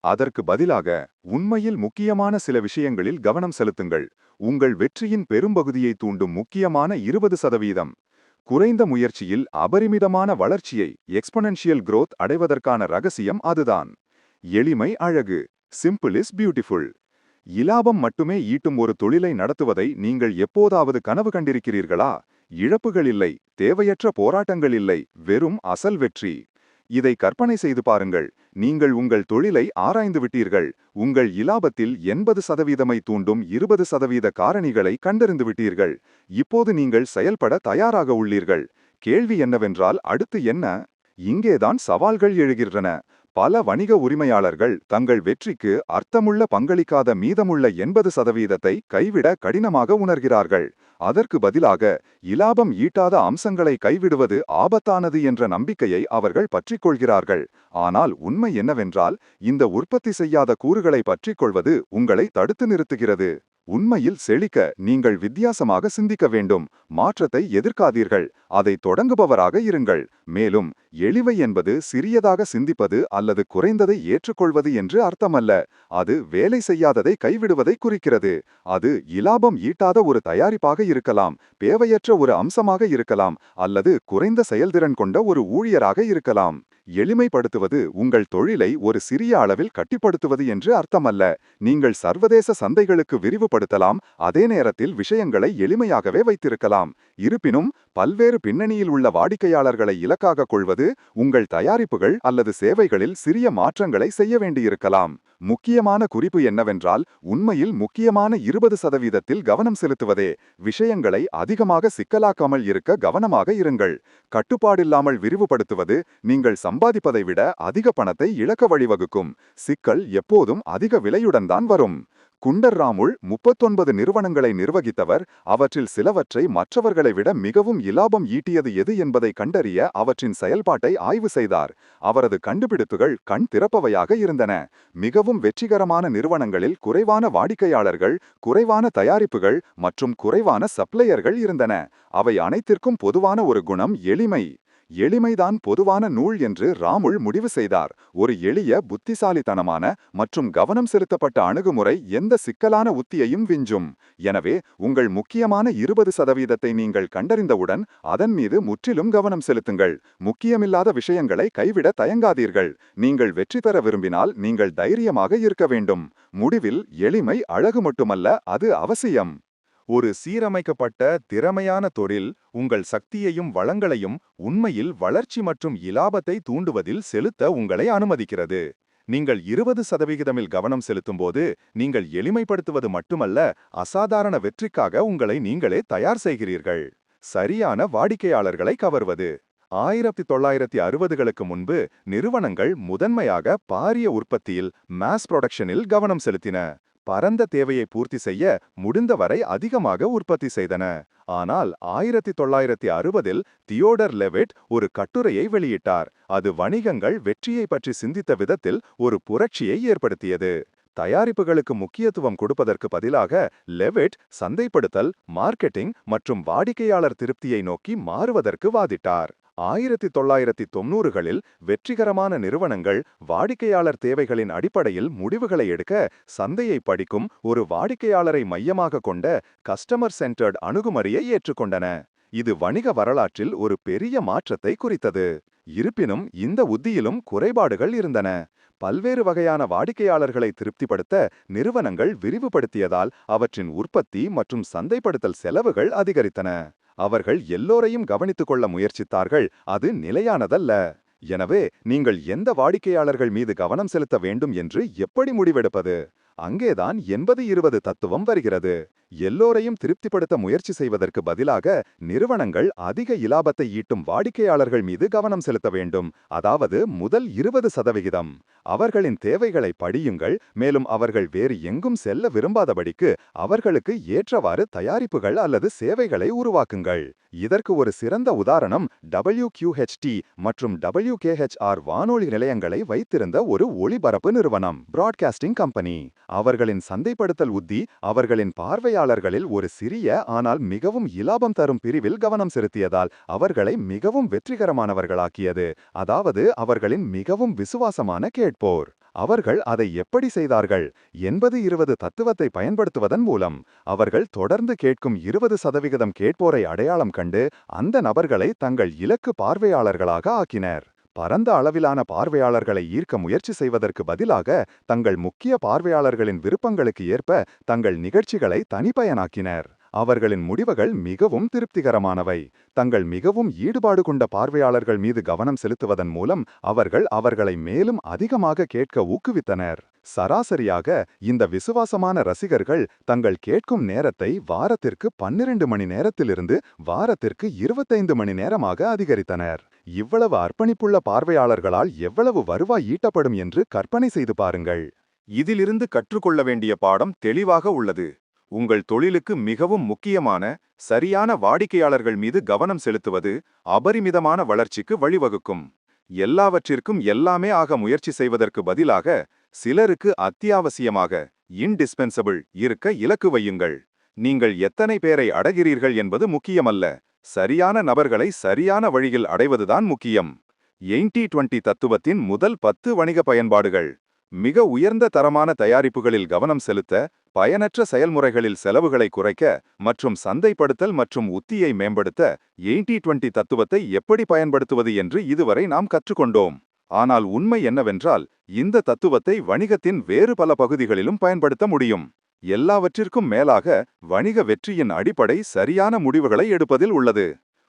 அதற்கு பதிலாக உண்மையில் முக்கியமான சில விஷயங்களில் கவனம் செலுத்துங்கள். உங்கள் வெற்றியின் பெரும்பகுதியை தூண்டும் முக்கியமான 20%. குறைந்த முயற்சியில் அபரிமிதமான வளர்ச்சியை, எக்ஸ்பொனென்ஷியல் growth அடைவதற்கான ரகசியம் அதுதான். எளிமை அழகு. Simple is beautiful. இலாபம் மட்டுமே ஈட்டும் ஒரு தொழிலை நடத்துவதை நீங்கள் எப்போதாவது கனவு கண்டிருக்கிறீர்களா? இழப்புகள் இல்லை, தேவையற்ற போராட்டங்கள் இல்லை, வெறும் அசல் வெற்றி. இதை கற்பனை செய்து பாருங்கள். நீங்கள் உங்கள் தொழிலை ஆராய்ந்து விட்டீர்கள். உங்கள் இலாபத்தில் 80% தூண்டும் 20% காரணிகளை கண்டறிந்து விட்டீர்கள். இப்போது நீங்கள் செயல்பட தயாராக உள்ளீர்கள். கேள்வி என்னவென்றால், அடுத்து என்ன? இங்கேதான் சவால்கள் எழுகின்றன. பல வணிக உரிமையாளர்கள் தங்கள் வெற்றிக்கு அர்த்தமுள்ள பங்களிக்காத மீதமுள்ள 80%த்தை கைவிட கடினமாக உணர்கிறார்கள். அதற்கு பதிலாக இலாபம் ஈட்டாத அம்சங்களை கைவிடுவது ஆபத்தானது என்ற நம்பிக்கையை அவர்கள் பற்றிக்கொள்கிறார்கள். ஆனால் உண்மை என்னவென்றால், இந்த உற்பத்தி செய்யாத கூறுகளை பற்றிக்கொள்வது உங்களை தடுத்து நிறுத்துகிறது. உண்மையில் செழிக்க நீங்கள் வித்தியாசமாக சிந்திக்க வேண்டும். மாற்றத்தை எதிர்க்காதீர்கள், அதை தொடங்குபவராக இருங்கள். மேலும் எளிமை என்பது சிறியதாக சிந்திப்பது அல்லது குறைந்ததை ஏற்றுக்கொள்வது என்று அர்த்தமல்ல. அது வேலை செய்யாததை கைவிடுவதை குறிக்கிறது. அது இலாபம் ஈட்டாத ஒரு தயாரிப்பாக இருக்கலாம், தேவையற்ற ஒரு அம்சமாக இருக்கலாம், அல்லது குறைந்த செயல்திறன் கொண்ட ஒரு ஊழியராக இருக்கலாம். எளிமைப்படுத்துவது உங்கள் தொழிலை ஒரு சிறிய அளவில் கட்டிப்படுத்துவது என்று அர்த்தமல்ல. நீங்கள் சர்வதேச சந்தைகளுக்கு விரிவுபடுத்தலாம், அதே நேரத்தில் விஷயங்களை எளிமையாகவே வைத்திருக்கலாம். இருப்பினும் பல்வேறு பின்னணியில் உள்ள வாடிக்கையாளர்களை இலக்காக கொள்வது, உங்கள் தயாரிப்புகள் அல்லது சேவைகளில் சிறிய மாற்றங்களை செய்ய வேண்டியிருக்கலாம். முக்கியமான குறிப்பு என்னவென்றால், உண்மையில் முக்கியமான 20%த்தில் கவனம் செலுத்துவதே. விஷயங்களை அதிகமாக சிக்கலாக்காமல் இருக்க கவனமாக இருங்கள். கட்டுப்பாடில்லாமல் விரிவுபடுத்துவது நீங்கள் சம்பாதிப்பதை விட அதிக பணத்தை இழக்க வழிவகுக்கும். சிக்கல் எப்போதும் அதிக விலையுடன் தான் வரும். குண்டர் ராமுல் 39 நிறுவனங்களை நிர்வகித்தவர். அவற்றில் சிலவற்றை மற்றவர்களை விட மிகவும் இலாபம் ஈட்டியது எது என்பதை கண்டறிய அவற்றின் செயல்பாட்டை ஆய்வு செய்தார். அவரது கண்டுபிடிப்புகள் கண் திறப்பவையாக இருந்தன. மிகவும் வெற்றிகரமான நிறுவனங்களில் குறைவான வாடிக்கையாளர்கள், குறைவான தயாரிப்புகள் மற்றும் குறைவான சப்ளையர்கள் இருந்தன. அவை அனைத்திற்கும் பொதுவான ஒரு குணம் எளிமை. எளிமைதான் பொதுவான நூல் என்று ராமுல் முடிவு செய்தார். ஒரு எளிய, புத்திசாலித்தனமான மற்றும் கவனம் செலுத்தப்பட்ட அணுகுமுறை எந்த சிக்கலான உத்தியையும் விஞ்சும். எனவே உங்கள் முக்கியமான 20%த்தை நீங்கள் கண்டறிந்தவுடன் அதன் மீது முற்றிலும் கவனம் செலுத்துங்கள். முக்கியமில்லாத விஷயங்களை கைவிட தயங்காதீர்கள். நீங்கள் வெற்றி பெற விரும்பினால் நீங்கள் தைரியமாக இருக்க வேண்டும். முடிவில் எளிமை அழகு மட்டுமல்ல, அது அவசியம். ஒரு சீரமைக்கப்பட்ட திறமையான தொழில் உங்கள் சக்தியையும் வளங்களையும் உண்மையில் வளர்ச்சி மற்றும் இலாபத்தை தூண்டுவதில் செலுத்த உங்களை அனுமதிக்கிறது. நீங்கள் 20%இல் கவனம் செலுத்தும்போது நீங்கள் எளிமைப்படுத்துவது மட்டுமல்ல, அசாதாரண வெற்றிக்காக உங்களை நீங்களே தயார் செய்கிறீர்கள். சரியான வாடிக்கையாளர்களை கவர்வது. 1960களுக்கு முன்பு நிறுவனங்கள் முதன்மையாக பாரிய உற்பத்தியில், மாஸ் புரொடக்ஷனில் கவனம் செலுத்தின. பரந்த தேவையை பூர்த்தி செய்ய முடிந்தவரை அதிகமாக உற்பத்தி செய்தன. ஆனால் 1960இல் தியோடர் லெவிட் ஒரு கட்டுரையை வெளியிட்டார். அது வணிகங்கள் வெற்றியை பற்றி சிந்தித்த விதத்தில் ஒரு புரட்சியை ஏற்படுத்தியது. தயாரிப்புகளுக்கு முக்கியத்துவம் கொடுப்பதற்கு பதிலாக லெவிட் சந்தைப்படுத்தல், மார்க்கெட்டிங் மற்றும் வாடிக்கையாளர் திருப்தியை நோக்கி மாறுவதற்கு வாதிட்டார். 1990களில் வெற்றிகரமான நிறுவனங்கள் வாடிக்கையாளர் தேவைகளின் அடிப்படையில் முடிவுகளை எடுக்க சந்தையை படிக்கும் ஒரு வாடிக்கையாளரை மையமாக கொண்ட கஸ்டமர் சென்டர்ட் அணுகுமுறையை ஏற்றுக்கொண்டன. இது வணிக வரலாற்றில் ஒரு பெரிய மாற்றத்தை குறித்தது. இருப்பினும் இந்த உத்தியிலும் குறைபாடுகள் இருந்தன. பல்வேறு வகையான வாடிக்கையாளர்களை திருப்திப்படுத்த நிறுவனங்கள் விரிவுபடுத்தியதால் அவற்றின் உற்பத்தி மற்றும் சந்தைப்படுத்தல் செலவுகள் அதிகரித்தன. அவர்கள் எல்லோரையும் கவனித்துக் கொள்ள முயற்சித்தார்கள், அது நிலையானதல்ல. எனவே நீங்கள் எந்த வாடிக்கையாளர்கள் மீது கவனம் செலுத்த வேண்டும் என்று எப்படி முடிவெடுப்பது? அங்கேதான் 80-20 தத்துவம் வருகிறது. எல்லோரையும் திருப்திப்படுத்த முயற்சி செய்வதற்கு பதிலாக நிறுவனங்கள் அதிக இலாபத்தை ஈட்டும் வாடிக்கையாளர்கள் மீது கவனம் செலுத்த வேண்டும். அதாவது முதல் 20%. அவர்களின் தேவைகளை படியுங்கள், மேலும் அவர்கள் வேறு எங்கும் செல்ல விரும்பாதபடிக்கு அவர்களுக்கு ஏற்றவாறு தயாரிப்புகள் அல்லது சேவைகளை உருவாக்குங்கள். இதற்கு ஒரு சிறந்த உதாரணம் WQHT மற்றும் WKHR வானொலி நிலையங்களை வைத்திருந்த ஒரு ஒளிபரப்பு நிறுவனம், பிராட்காஸ்டிங் கம்பெனி. அவர்களின் சந்தைப்படுத்தல் உத்தி அவர்களின் பார்வையாளர்களில் ஒரு சிறிய ஆனால் மிகவும் இலாபம் தரும் பிரிவில் கவனம் செலுத்தியதால் அவர்களை மிகவும் வெற்றிகரமானவர்களாக்கியது. அதாவது அவர்களின் மிகவும் விசுவாசமான கேட்போர். அவர்கள் அதை எப்படி செய்தார்கள்? 80-20 தத்துவத்தை பயன்படுத்துவதன் மூலம். அவர்கள் தொடர்ந்து கேட்கும் 20% கேட்போரை அடையாளம் கண்டு அந்த நபர்களை தங்கள் இலக்கு பார்வையாளர்களாக ஆக்கினர். பரந்த அளவிலான பார்வையாளர்களை ஈர்க்க முயற்சி செய்வதற்கு பதிலாக தங்கள் முக்கிய பார்வையாளர்களின் விருப்பங்களுக்கு ஏற்ப தங்கள் நிகழ்ச்சிகளை தனிப்பயனாக்கினர். அவர்களின் முடிவுகள் மிகவும் திருப்திகரமானவை. தங்கள் மிகவும் ஈடுபாடு கொண்ட பார்வையாளர்கள் மீது கவனம் செலுத்துவதன் மூலம் அவர்கள் அவர்களை மேலும் அதிகமாக கேட்க ஊக்குவித்தனர். சராசரியாக இந்த விசுவாசமான ரசிகர்கள் தங்கள் கேட்கும் நேரத்தை வாரத்திற்கு 12 மணி நேரத்திலிருந்து வாரத்திற்கு 25 மணி நேரமாக அதிகரித்தனர். இவ்வளவு அர்ப்பணிப்புள்ள பார்வையாளர்களால் எவ்வளவு வருவாய் ஈட்டப்படும் என்று கற்பனை செய்து பாருங்கள். இதிலிருந்து கற்றுக்கொள்ள வேண்டிய பாடம் தெளிவாக உள்ளது. உங்கள் தொழிலுக்கு மிகவும் முக்கியமான சரியான வாடிக்கையாளர்கள் மீது கவனம் செலுத்துவது அபரிமிதமான வளர்ச்சிக்கு வழிவகுக்கும். எல்லாவற்றிற்கும் எல்லாமே ஆக முயற்சி செய்வதற்கு பதிலாக சிலருக்கு அத்தியாவசியமாக இன்டிஸ்பென்சபிள் இருக்க இலக்கு வையுங்கள். நீங்கள் எத்தனை பேரை அடைகிறீர்கள் என்பது முக்கியமல்ல, சரியான நபர்களை சரியான வழியில் அடைவதுதான் முக்கியம். 80-20 தத்துவத்தின் முதல் 10 வணிக பயன்பாடுகள். மிக உயர்ந்த தரமான தயாரிப்புகளில் கவனம் செலுத்த, பயனற்ற செயல்முறைகளில் செலவுகளை குறைக்க மற்றும் சந்தைப்படுத்தல் மற்றும் உத்தியை மேம்படுத்த 80-20 தத்துவத்தை எப்படி பயன்படுத்துவது என்று இதுவரை நாம் கற்றுக்கொண்டோம். ஆனால் உண்மை என்னவென்றால், இந்த தத்துவத்தை வணிகத்தின் வேறு பல பகுதிகளிலும் பயன்படுத்த முடியும். எல்லாவற்றிற்கும் மேலாக, வணிக வெற்றியின் அடிப்படை சரியான முடிவுகளை எடுப்பதில் உள்ளது.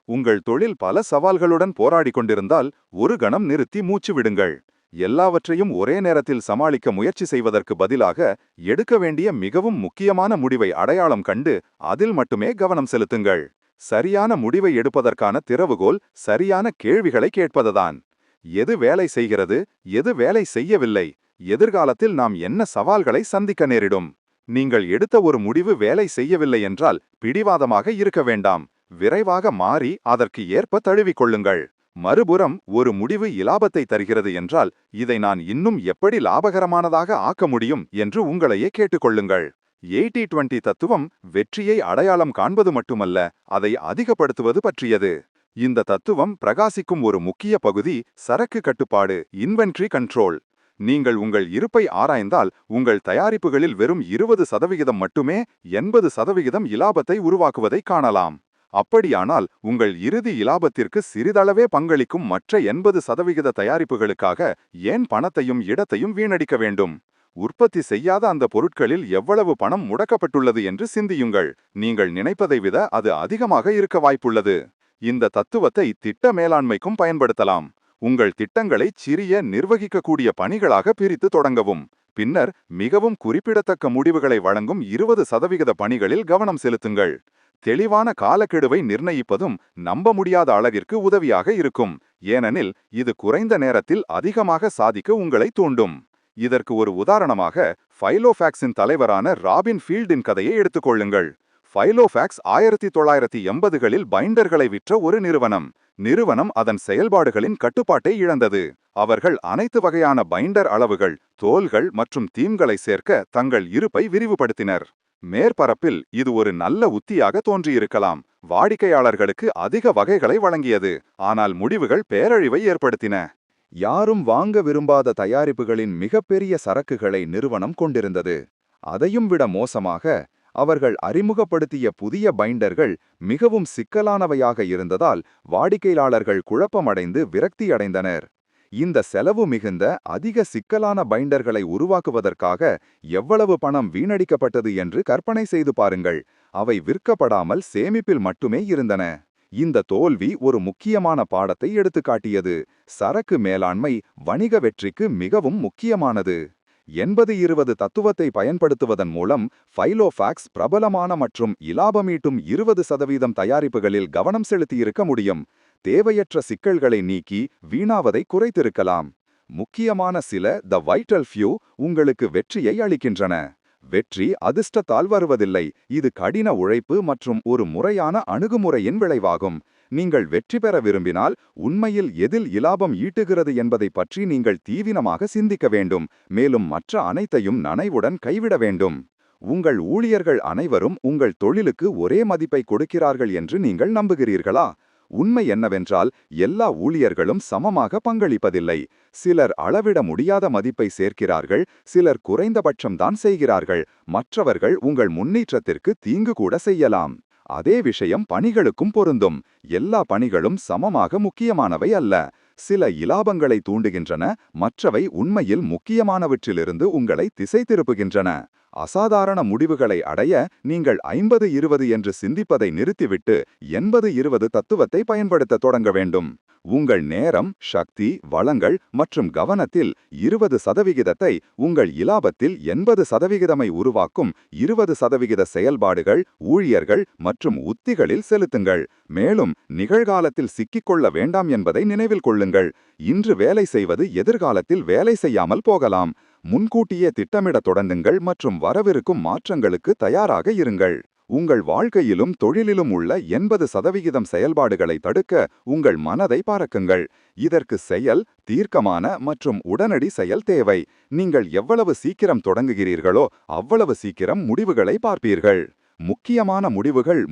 உங்கள் தொழில் பல சவால்களுடன் போராடிக் கொண்டிருந்தால் ஒரு கணம் நிறுத்தி மூச்சு விடுங்கள். எல்லாவற்றையும் ஒரே நேரத்தில் சமாளிக்க முயற்சி செய்வதற்கு பதிலாக எடுக்க வேண்டிய மிகவும் முக்கியமான முடிவை அடையாளம் கண்டு அதில் மட்டுமே கவனம் செலுத்துங்கள். சரியான முடிவை எடுப்பதற்கான திறவுகோல் சரியான கேள்விகளை கேட்பதுதான். எது வேலை செய்கிறது, எது வேலை செய்யவில்லை, எதிர்காலத்தில் நாம் என்ன சவால்களை சந்திக்க நேரிடும். நீங்கள் எடுத்த ஒரு முடிவு வேலை செய்யவில்லை என்றால் பிடிவாதமாக இருக்க வேண்டாம். விரைவாக மாறி அதற்கு ஏற்ப தழுவிக்கொள்ளுங்கள். மறுபுறம், ஒரு முடிவு இலாபத்தை தருகிறது என்றால் இதை நான் இன்னும் எப்படி லாபகரமானதாக ஆக்க முடியும் என்று உங்களையே கேட்டுக்கொள்ளுங்கள். 80-20 தத்துவம் வெற்றியை அடையாளம் காண்பது மட்டுமல்ல, அதை அதிகப்படுத்துவது பற்றியது. இந்த தத்துவம் பிரகாசிக்கும் ஒரு முக்கிய பகுதி சரக்கு கட்டுப்பாடு, இன்வென்ட்ரி கண்ட்ரோல். நீங்கள் உங்கள் இருப்பை ஆராய்ந்தால் உங்கள் தயாரிப்புகளில் வெறும் 20% மட்டுமே 80% இலாபத்தை உருவாக்குவதை காணலாம். அப்படியானால் உங்கள் இறுதி இலாபத்திற்கு சிறிதளவே பங்களிக்கும் மற்ற 80% தயாரிப்புகளுக்காக ஏன் பணத்தையும் இடத்தையும் வீணடிக்க வேண்டும்? உற்பத்தி செய்யாத அந்த பொருட்களில் எவ்வளவு பணம் முடக்கப்பட்டுள்ளது என்று சிந்தியுங்கள். நீங்கள் நினைப்பதை விட அது அதிகமாக இருக்க வாய்ப்புள்ளது. இந்த தத்துவத்தை திட்ட மேலாண்மைக்கும் பயன்படுத்தலாம். உங்கள் திட்டங்களை சிறிய நிர்வகிக்கக்கூடிய பணிகளாக பிரித்து தொடங்கவும். பின்னர் மிகவும் குறிப்பிடத்தக்க முடிவுகளை வழங்கும் 20% பணிகளில் கவனம் செலுத்துங்கள். தெளிவான காலக்கெடுவை நிர்ணயிப்பதும் நம்ப முடியாத அளவிற்கு உதவியாக இருக்கும். ஏனெனில் இது குறைந்த நேரத்தில் அதிகமாக சாதிக்க உங்களை தூண்டும். இதற்கு ஒரு உதாரணமாக ஃபைலோஃபேக்ஸின் தலைவரான ராபின் ஃபீல்டின் கதையை எடுத்துக்கொள்ளுங்கள். ஃபைலோஃபேக்ஸ் 1980களில் பைண்டர்களை விற்ற ஒரு நிறுவனம் அதன் செயல்பாடுகளின் கட்டுப்பாட்டை இழந்தது. அவர்கள் அனைத்து வகையான பைண்டர் அளவுகள், தோல்கள் மற்றும் தீம்களை சேர்க்க தங்கள் இருப்பை விரிவுபடுத்தினர். மேற்பரப்பில் இது ஒரு நல்ல உத்தியாக தோன்றியிருக்கலாம். வாடிக்கையாளர்களுக்கு அதிக வகைகளை வழங்கியது, ஆனால் முடிவுகள் பேரழிவை ஏற்படுத்தின. யாரும் வாங்க விரும்பாத தயாரிப்புகளின் மிகப்பெரிய சரக்குகளை நிறுவனம் கொண்டிருந்தது. அதையும் விட மோசமாக, அவர்கள் அறிமுகப்படுத்திய புதிய பைண்டர்கள் மிகவும் சிக்கலானவையாக இருந்ததால் வாடிக்கையாளர்கள் குழப்பமடைந்து விரக்தியடைந்தனர். இந்த செலவு மிகுந்த அதிக சிக்கலான பைண்டர்களை உருவாக்குவதற்காக எவ்வளவு பணம் வீணடிக்கப்பட்டது என்று கற்பனை செய்து பாருங்கள். அவை விற்கப்படாமல் சேமிப்பில் மட்டுமே இருந்தன. இந்த தோல்வி ஒரு முக்கியமான பாடத்தை எடுத்துக்காட்டியது. சரக்கு மேலாண்மை வணிக வெற்றிக்கு மிகவும் முக்கியமானது. 80-20 தத்துவத்தை பயன்படுத்துவதன் மூலம் ஃபைலோஃபேக்ஸ் பிரபலமான மற்றும் இலாபமீட்டும் 20% தயாரிப்புகளில் கவனம் செலுத்தியிருக்க முடியும். தேவையற்ற சிக்கல்களை நீக்கி வீணாவதை குறைத்திருக்கலாம். முக்கியமான சில த வைட்டல் ஃபியூ உங்களுக்கு வெற்றியை அளிக்கின்றன. வெற்றி அதிர்ஷ்டத்தால் வருவதில்லை, இது கடின உழைப்பு மற்றும் ஒரு முறையான அணுகுமுறையின் விளைவாகும். நீங்கள் வெற்றி பெற விரும்பினால் உண்மையில் எதில் இலாபம் ஈட்டுகிறது என்பதை பற்றி நீங்கள் தீவிரமாக சிந்திக்க வேண்டும். மேலும் மற்ற அனைத்தையும் நனைவுடன் கைவிட வேண்டும். உங்கள் ஊழியர்கள் அனைவரும் உங்கள் தொழிலுக்கு ஒரே மதிப்பை கொடுக்கிறார்கள் என்று நீங்கள் நம்புகிறீர்களா? உண்மை என்னவென்றால், எல்லா ஊழியர்களும் சமமாக பங்களிப்பதில்லை. சிலர் அளவிட முடியாத மதிப்பை சேர்க்கிறார்கள், சிலர் குறைந்தபட்சம்தான் செய்கிறார்கள். மற்றவர்கள் உங்கள் முன்னேற்றத்திற்கு தீங்கு கூட செய்யலாம். அதே விஷயம் பணிகளுக்கும் பொருந்தும். எல்லா பணிகளும் சமமாக முக்கியமானவை அல்ல. சில இலாபங்களை தூண்டுகின்றன, மற்றவை உண்மையில் முக்கியமானவற்றிலிருந்து உங்களை திசை திருப்புகின்றன. அசாதாரண முடிவுகளை அடைய நீங்கள் 50-20 என்று சிந்திப்பதை நிறுத்திவிட்டு 80-20 தத்துவத்தை பயன்படுத்த தொடங்க வேண்டும். உங்கள் நேரம், சக்தி, வளங்கள் மற்றும் கவனத்தில் 20% உங்கள் இலாபத்தில் 80% உருவாக்கும் 20% செயல்பாடுகள், ஊழியர்கள் மற்றும் உத்திகளில் செலுத்துங்கள். மேலும் நிகழ்காலத்தில் சிக்கிக்கொள்ள வேண்டாம் என்பதை நினைவில் கொள்ளுங்கள். இன்று வேலை செய்வது எதிர்காலத்தில் வேலை செய்யாமல் போகலாம். முன்கூட்டியே திட்டமிடத் தொடங்குங்கள் மற்றும் வரவிருக்கும் மாற்றங்களுக்கு தயாராக இருங்கள். உங்கள் வாழ்க்கையிலும் தொழிலிலும் உள்ள 80% செயல்பாடுகளை தடுக்க உங்கள் மனதை பறக்குங்கள். இதற்கு செயல், தீர்க்கமான மற்றும் உடனடி செயல் தேவை. நீங்கள் எவ்வளவு சீக்கிரம் தொடங்குகிறீர்களோ அவ்வளவு சீக்கிரம் முடிவுகளை பார்ப்பீர்கள். முக்கியமான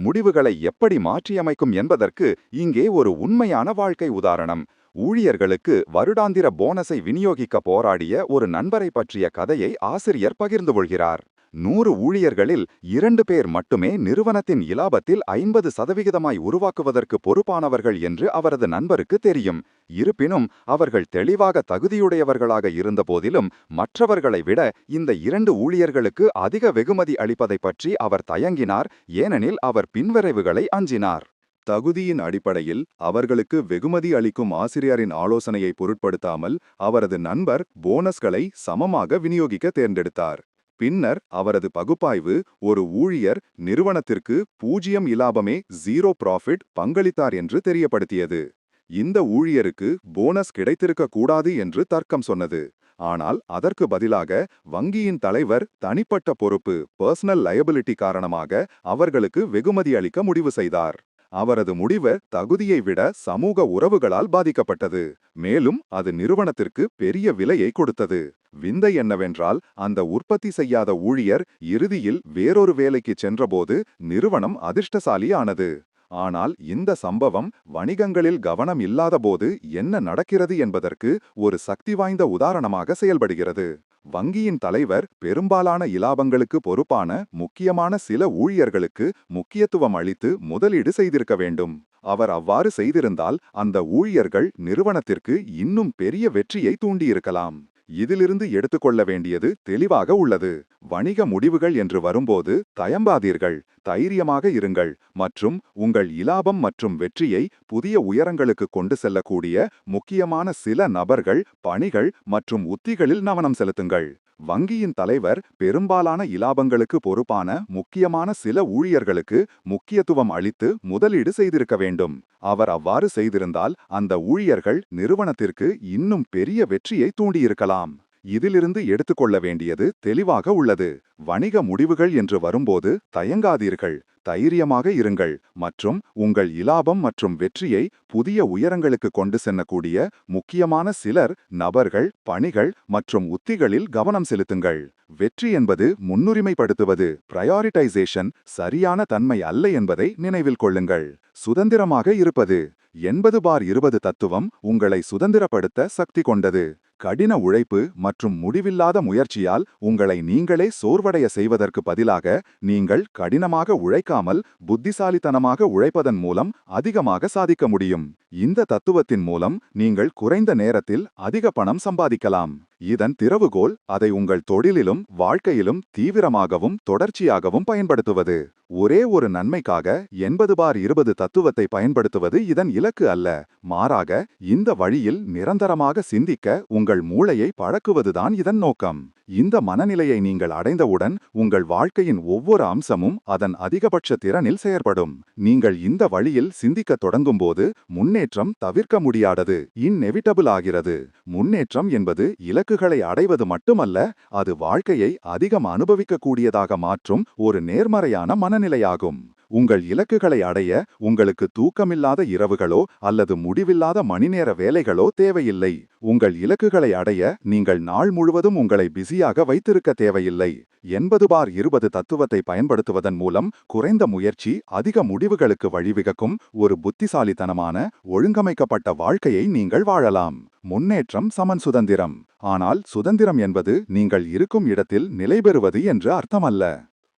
முடிவுகளை எப்படி மாற்றியமைக்கும் என்பதற்கு இங்கே ஒரு உண்மையான வாழ்க்கை உதாரணம். ஊழியர்களுக்கு வருடாந்திர போனஸை விநியோகிக்க போராடிய ஒரு நண்பரை பற்றிய கதையை ஆசிரியர் பகிர்ந்து கொள்கிறார். 100 ஊழியர்களில் 2 பேர் மட்டுமே நிறுவனத்தின் இலாபத்தில் 50% உருவாக்குவதற்கு பொறுப்பானவர்கள் என்று அவரது நண்பருக்கு தெரியும். இருப்பினும் அவர்கள் தெளிவாக தகுதியுடையவர்களாக இருந்தபோதிலும் மற்றவர்களை விட இந்த 2 ஊழியர்களுக்கு அதிக வெகுமதி அளிப்பதை பற்றி அவர் தயங்கினார், ஏனெனில் அவர் பின்விளைவுகளை அஞ்சினார். தகுதியின் அடிப்படையில் அவர்களுக்கு வெகுமதி அளிக்கும் ஆசிரியரின் ஆலோசனையை பொருட்படுத்தாமல் அவரது நண்பர் போனஸ்களை சமமாக விநியோகிக்க தேர்ந்தெடுத்தார். பின்னர் அவரது பகுப்பாய்வு ஒரு ஊழியர் நிறுவனத்திற்கு 0 இலாபமே 0 ப்ராஃபிட் பங்களித்தார் என்று தெரியப்படுத்தியது. இந்த ஊழியருக்கு போனஸ் கிடைத்திருக்க கூடாது என்று தர்க்கம் சொன்னது. ஆனால் அதற்கு பதிலாக வங்கியின் தலைவர் தனிப்பட்ட பொறுப்பு பர்சனல் லயபிலிட்டி காரணமாக அவர்களுக்கு வெகுமதி அளிக்க முடிவு செய்தார். அவரது முடிவு தகுதியை விட சமூக உறவுகளால் பாதிக்கப்பட்டது. மேலும் அது நிறுவனத்திற்கு பெரிய விலையை கொடுத்தது. விந்தை என்னவென்றால் அந்த உற்பத்தி செய்யாத ஊழியர் இறுதியில் வேறொரு வேலைக்கு சென்றபோது நிறுவனம் அதிர்ஷ்டசாலி ஆனது. ஆனால் இந்த சம்பவம் வணிகங்களில் கவனம் இல்லாதபோது என்ன நடக்கிறது என்பதற்கு ஒரு சக்தி வாய்ந்த உதாரணமாக செயல்படுகிறது. வங்கியின் தலைவர் பெரும்பாலான இலாபங்களுக்கு பொறுப்பான முக்கியமான சில ஊழியர்களுக்கு முக்கியத்துவம் அளித்து முதலீடு செய்திருக்க வேண்டும். அவர் அவ்வாறு செய்திருந்தால் அந்த ஊழியர்கள் நிறுவனத்திற்கு இன்னும் பெரிய வெற்றியை தூண்டியிருக்கலாம். இதிலிருந்து எடுத்துக்கொள்ள வேண்டியது தெளிவாக உள்ளது. வணிக முடிவுகள் என்று வரும்போது தயம்பாதீர்கள், தைரியமாக இருங்கள் மற்றும் உங்கள் இலாபம் மற்றும் வெற்றியை புதிய உயரங்களுக்கு கொண்டு செல்லக்கூடிய முக்கியமான சில நபர்கள், பணிகள் மற்றும் உத்திகளில் கவனம் செலுத்துங்கள். வங்கியின் தலைவர் பெரும்பாலான இலாபங்களுக்கு பொறுப்பான முக்கியமான சில ஊழியர்களுக்கு முக்கியத்துவம் அளித்து முதலீடு செய்திருக்க வேண்டும். அவர் அவ்வாறு செய்திருந்தால் அந்த ஊழியர்கள் நிறுவனத்திற்கு இன்னும் பெரிய வெற்றியை தூண்டியிருக்கலாம். இதிலிருந்து எடுத்துக்கொள்ள வேண்டியது தெளிவாக உள்ளது. வணிக முடிவுகள் என்று வரும்போது தயங்காதீர்கள், தைரியமாக இருங்கள் மற்றும் உங்கள் இலாபம் மற்றும் வெற்றியை புதிய உயரங்களுக்கு கொண்டு செல்லக்கூடிய முக்கியமான சிலர், நபர்கள், பணிகள் மற்றும் உத்திகளில் கவனம் செலுத்துங்கள். வெற்றி என்பது முன்னுரிமைப்படுத்துவது, பிரையாரிட்டைசேஷன் சரியான தன்மை அல்ல என்பதை நினைவில் கொள்ளுங்கள். சுதந்திரமாக இருப்பது 80/20 தத்துவம் உங்களை சுதந்திரப்படுத்த சக்தி கொண்டது. கடின உழைப்பு மற்றும் முடிவில்லாத முயற்சியால் உங்களை நீங்களே சோர்வடைய செய்வதற்கு பதிலாக நீங்கள் கடினமாக உழைக்காமல் புத்திசாலித்தனமாக உழைப்பதன் மூலம் அதிகமாக சாதிக்க முடியும். இந்த தத்துவத்தின் மூலம் நீங்கள் குறைந்த நேரத்தில் அதிக பணம் சம்பாதிக்கலாம். இதன் திறவுகோல் அதை உங்கள் தொழிலிலும் வாழ்க்கையிலும் தீவிரமாகவும் தொடர்ச்சியாகவும் பயன்படுத்துவது. ஒரே ஒரு நன்மைக்காக 80/20 தத்துவத்தை பயன்படுத்துவது இதன் இலக்கு அல்ல. மாறாக இந்த வழியில் நிரந்தரமாக சிந்திக்க உங்கள் மூளையை பழக்குவதுதான் இதன் நோக்கம். இந்த மனநிலையை நீங்கள் அடைந்தவுடன் உங்கள் வாழ்க்கையின் ஒவ்வொரு அம்சமும் அதன் அதிகபட்ச திறனில் செயற்படும். நீங்கள் இந்த வழியில் சிந்திக்க தொடங்கும்போது முன்னேற்றம் தவிர்க்க முடியாதது, இன்எவிட்டபிள் ஆகிறது. முன்னேற்றம் என்பது இலக்குகளை அடைவது மட்டுமல்ல, அது வாழ்க்கையை அதிகம் அனுபவிக்கக்கூடியதாக மாற்றும் ஒரு நேர்மறையான மனநிலையாகும். உங்கள் இலக்குகளை அடைய உங்களுக்கு தூக்கமில்லாத இரவுகளோ அல்லது முடிவில்லாத மணிநேர வேலைகளோ தேவையில்லை. உங்கள் இலக்குகளை அடைய நீங்கள் நாள் முழுவதும் உங்களை பிஸியாக வைத்திருக்க தேவையில்லை. 80/20 தத்துவத்தை பயன்படுத்துவதன் மூலம் குறைந்த முயற்சி அதிக முடிவுகளுக்கு வழிவகுக்கும் ஒரு புத்திசாலித்தனமான, ஒழுங்கமைக்கப்பட்ட வாழ்க்கையை நீங்கள் வாழலாம். முன்னேற்றம் சமன் சுதந்திரம். ஆனால் சுதந்திரம் என்பது நீங்கள் இருக்கும் இடத்தில் நிலை பெறுவது என்று அர்த்தமல்ல.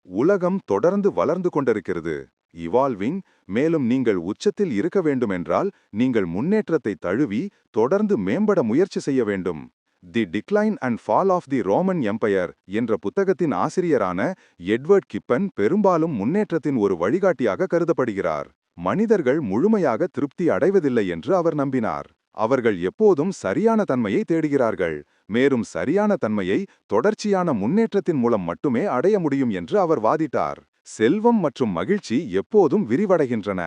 உலகம் தொடர்ந்து வளர்ந்து கொண்டிருக்கிறது. இவால்விங். மேலும் நீங்கள் உச்சத்தில் இருக்க வேண்டுமென்றால் நீங்கள் முன்னேற்றத்தை தழுவி தொடர்ந்து மேம்பட முயற்சி செய்ய வேண்டும். The decline and fall of the Roman Empire என்ற புத்தகத்தின் ஆசிரியரான எட்வர்ட் கிப்பன் பெரும்பாலும் முன்னேற்றத்தின் ஒரு வழிகாட்டியாக கருதப்படுகிறார். மனிதர்கள் முழுமையாக திருப்தி அடைவதில்லை என்று அவர் நம்பினார். அவர்கள் எப்போதும் சரியான தன்மையை தேடுகிறார்கள். மேலும் சரியான தன்மையை தொடர்ச்சியான முன்னேற்றத்தின் மூலம் மட்டுமே அடைய முடியும் என்று அவர் வாதிட்டார். செல்வம் மற்றும் மகிழ்ச்சி எப்போதும் விரிவடைகின்றன,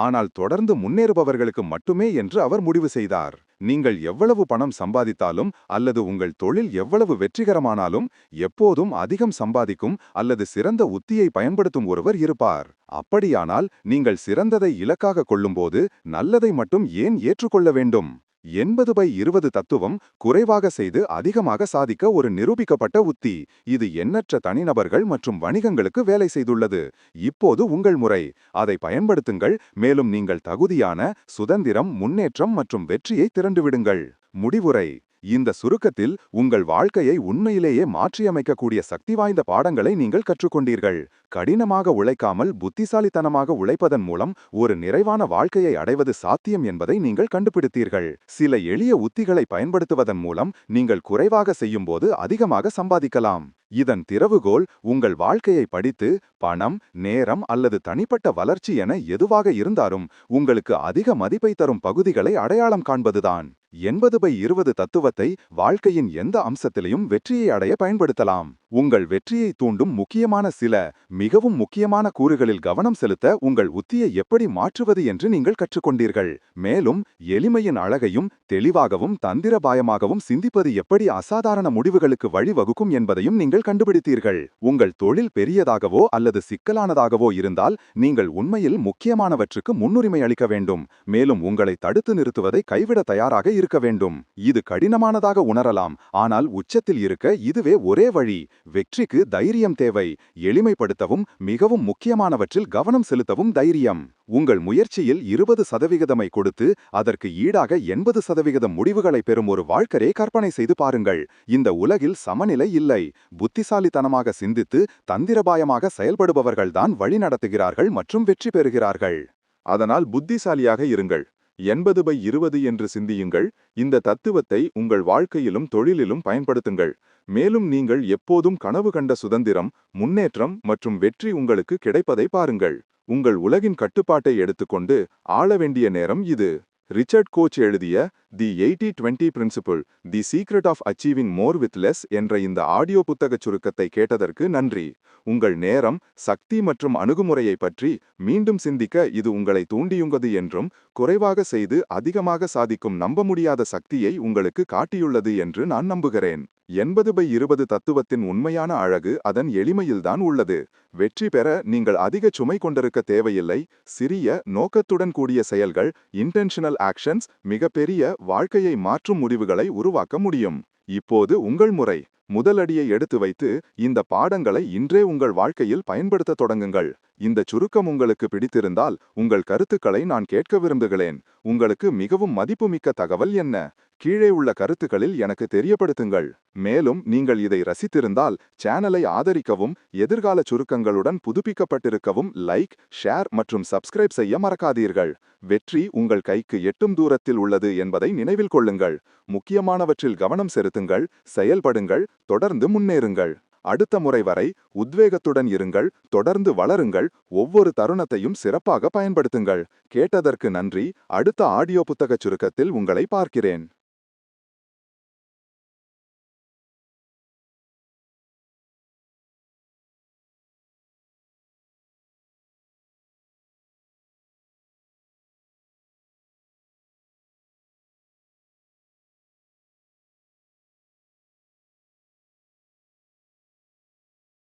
ஆனால் தொடர்ந்து முன்னேறுபவர்களுக்கு மட்டுமே என்று அவர் முடிவு செய்தார். நீங்கள் எவ்வளவு பணம் சம்பாதித்தாலும் அல்லது உங்கள் தொழில் எவ்வளவு வெற்றிகரமானாலும் எப்போதும் அதிகம் சம்பாதிக்கும் அல்லது சிறந்த உத்தியை பயன்படுத்தும் ஒருவர் இருப்பார். அப்படியானால் நீங்கள் சிறந்ததை இலக்காக கொள்ளும்போது நல்லதை மட்டும் ஏன் ஏற்றுக்கொள்ள வேண்டும்? 80/20 தத்துவம் குறைவாக செய்து அதிகமாக சாதிக்க ஒரு நிரூபிக்கப்பட்ட உத்தி. இது எண்ணற்ற தனிநபர்கள் மற்றும் வணிகங்களுக்கு வேலை செய்துள்ளது. இப்போது உங்கள் முறை. அதை பயன்படுத்துங்கள், மேலும் நீங்கள் தகுதியான சுதந்திரம், முன்னேற்றம் மற்றும் வெற்றியை திரண்டுவிடுங்கள். முடிவுரை. இந்த சுருக்கத்தில் உங்கள் வாழ்க்கையை உண்மையிலேயே மாற்றியமைக்கக்கூடிய சக்தி வாய்ந்த பாடங்களை நீங்கள் கற்றுக்கொண்டீர்கள். கடினமாக உழைக்காமல் புத்திசாலித்தனமாக உழைப்பதன் மூலம் ஒரு நிறைவான வாழ்க்கையை அடைவது சாத்தியம் என்பதை நீங்கள் கண்டுபிடித்தீர்கள். சில எளிய உத்திகளை பயன்படுத்துவதன் மூலம் நீங்கள் குறைவாக செய்யும்போது அதிகமாக சம்பாதிக்கலாம். இதன் திறவுகோல் உங்கள் வாழ்க்கையை படித்து பணம், நேரம் அல்லது தனிப்பட்ட வளர்ச்சி என எதுவாக இருந்தாலும் உங்களுக்கு அதிக மதிப்பை தரும் பகுதிகளை அடையாளம் காண்பதுதான். 80/20 தத்துவத்தை வாழ்க்கையின் எந்த அம்சத்திலையும் வெற்றியை அடைய பயன்படுத்தலாம். உங்கள் வெற்றியை தூண்டும் முக்கியமான சில மிகவும் முக்கியமான கூறுகளில் கவனம் செலுத்த உங்கள் உத்தியை எப்படி மாற்றுவது என்று நீங்கள் கற்றுக்கொண்டீர்கள். மேலும் எளிமையின் அழகையும் தெளிவாகவும் தந்திரபாயமாகவும் சிந்திப்பது எப்படி அசாதாரண முடிவுகளுக்கு வழிவகுக்கும் என்பதையும் நீங்கள் கண்டுபிடித்தீர்கள். உங்கள் தொழில் பெரியதாகவோ அல்லது சிக்கலானதாகவோ இருந்தால் நீங்கள் உண்மையில் முக்கியமானவற்றுக்கு முன்னுரிமை அளிக்க வேண்டும். மேலும் உங்களை தடுத்து நிறுத்துவதை கைவிட தயாராக இருக்க வேண்டும். இது கடினமானதாக உணரலாம், ஆனால் உச்சத்தில் இருக்க இதுவே ஒரே வழி. வெற்றிக்கு தைரியம் தேவை. எளிமைப்படுத்தவும் மிகவும் முக்கியமானவற்றில் கவனம் செலுத்தவும் தைரியம். உங்கள் முயற்சியில் 20% கொடுத்து அதற்கு ஈடாக 80% முடிவுகளை பெறும் ஒரு வாழ்க்கையை கற்பனை செய்து பாருங்கள். இந்த உலகில் சமநிலை இல்லை. புத்திசாலித்தனமாக சிந்தித்து தந்திரபாயமாக செயல்படுபவர்கள்தான் வழி நடத்துகிறார்கள் மற்றும் வெற்றி பெறுகிறார்கள். அதனால் புத்திசாலியாக இருங்கள். 80/20 என்று சிந்தியுங்கள். இந்த தத்துவத்தை உங்கள் வாழ்க்கையிலும் தொழிலிலும் பயன்படுத்துங்கள். மேலும் நீங்கள் எப்போதும் கனவு கண்ட சுதந்திரம், முன்னேற்றம் மற்றும் வெற்றி உங்களுக்கு கிடைப்பதை பாருங்கள். உங்கள் உலகின் கட்டுப்பாட்டை எடுத்துக்கொண்டு ஆள வேண்டிய நேரம் இது. ரிச்சர்ட் கோச் எழுதிய the 80-20 principle, the secret of achieving more with less என்ற இந்த ஆடியோ புத்தகச் சுருக்கத்தை கேட்டதற்கு நன்றி. உங்கள் நேரம், சக்தி மற்றும் அணுகுமுறையை பற்றி மீண்டும் சிந்திக்க இது உங்களை தூண்டியுள்ளது என்றும், குறைவாக செய்து அதிகமாக சாதிக்கும் நம்ப முடியாத சக்தியை உங்களுக்கு காட்டியுள்ளது என்று நான் நம்புகிறேன். 80/20 தத்துவத்தின் உண்மையான அழகு அதன் எளிமையில்தான் உள்ளது. வெற்றி பெற நீங்கள் அதிக சுமை கொண்டிருக்க தேவையில்லை. சிறிய நோக்கத்துடன் கூடிய செயல்கள், இன்டென்ஷனல் ஆக்ஷன்ஸ், மிகப்பெரிய வாழ்க்கையை மாற்றும் முடிவுகளை உருவாக்க முடியும். இப்போது உங்கள் முறை. முதலடியை எடுத்து வைத்து இந்த பாடங்களை இன்றே உங்கள் வாழ்க்கையில் பயன்படுத்த தொடங்குங்கள். இந்த சுருக்கம் உங்களுக்கு பிடித்திருந்தால் உங்கள் கருத்துக்களை நான் கேட்க விரும்புகிறேன். உங்களுக்கு மிகவும் மதிப்புமிக்க தகவல் என்ன? கீழே உள்ள கருத்துக்களில் எனக்கு தெரியப்படுத்துங்கள். மேலும் நீங்கள் இதை ரசித்திருந்தால் சேனலை ஆதரிக்கவும் எதிர்கால சுருக்கங்களுடன் புதுப்பிக்கப்பட்டிருக்கவும் லைக், ஷேர் மற்றும் சப்ஸ்கிரைப் செய்ய மறக்காதீர்கள். வெற்றி உங்கள் கைக்கு எட்டும் தூரத்தில் உள்ளது என்பதை நினைவில் கொள்ளுங்கள். முக்கியமானவற்றில் கவனம் செலுத்துங்கள், செயல்படுங்கள், தொடர்ந்து முன்னேறுங்கள். அடுத்த முறை வரை உத்வேகத்துடன் இருங்கள், தொடர்ந்து வளருங்கள், ஒவ்வொரு தருணத்தையும் சிறப்பாக பயன்படுத்துங்கள். கேட்டதற்கு நன்றி. அடுத்த ஆடியோ புத்தகச் சுருக்கத்தில் உங்களை பார்க்கிறேன்.